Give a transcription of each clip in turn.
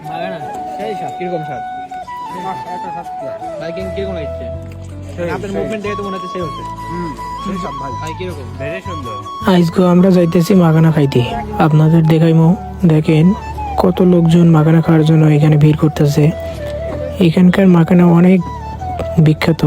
মাগানা সেই স্বাদ কিরকম স্বাদ ভাই কিরকম লাগছে আপনার মুভমেন্ট দেখে তো মনে হচ্ছে সেই হচ্ছে ভাই কিরকম ভেরি সুন্দর। আজকে আমরা যাইতেছি মাগানা খাইতে, আপনাদের দেখাইমো। দেখেন কত লোকজন মাগানা খাওয়ার জন্য এখানে ভিড় করতেছে। এখানকার মাগানা অনেক বিখ্যাত।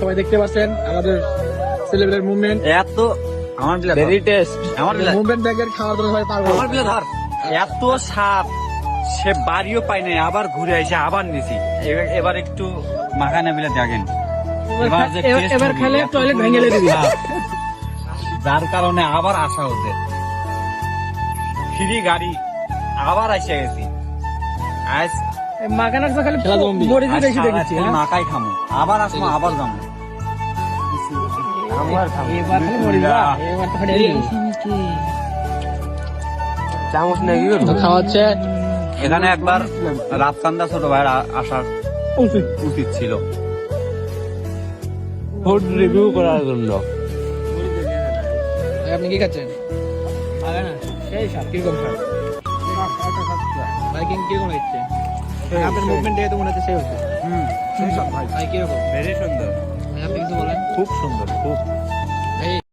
সবাই দেখতে পাচ্ছেন আমাদের সেলিব্রেট মুভমেন্ট এত আমার বিলা ভেরি টেস্ট আমার বিলা মুভমেন্ট ব্যাগের খাওয়ার জন্য সবাই পারবো আমার বিলা ধর এত স্বাদ সে বাড়িও পাই নাই, আবার ঘুরে এসে আবার নিছি। এবার একটু মাখানা বিলা দেখেন, এবার যে taste এবার হবে, খেলে এত টয়লেট ভেঙে পরিমাণে দিবি স্বাদ। যার কারণে আবার আসা হচ্ছে ফ্রি গাড়ি, আবার এসে গেছি। আজ মাগানার তো খালি মরিচই আজ বেশি দেখেছি সারাদিন মাকাই খামু, আবার আসবো, আবার যাবো। এবার খালি মরিচ না, এবার তো খালি চামচ নাকি খাওয়াচ্ছে। এখানে একবার রাতকান্দা ছোট ভাইয়ের আসার উচিত ছিল ফুড রিভিউ করার জন্য। আপনি কি খাচ্ছেন? মাগানা সেই স্বাদ কিরকম স্বাদ ভাই কিরকম লাগছে আপনার মুভমেন্ট দেখে তো মনে হচ্ছে সেই হচ্ছে ভাই কিরকম ভেরি সুন্দর, আপনি কিছু বলেন। খুব সুন্দর, খুব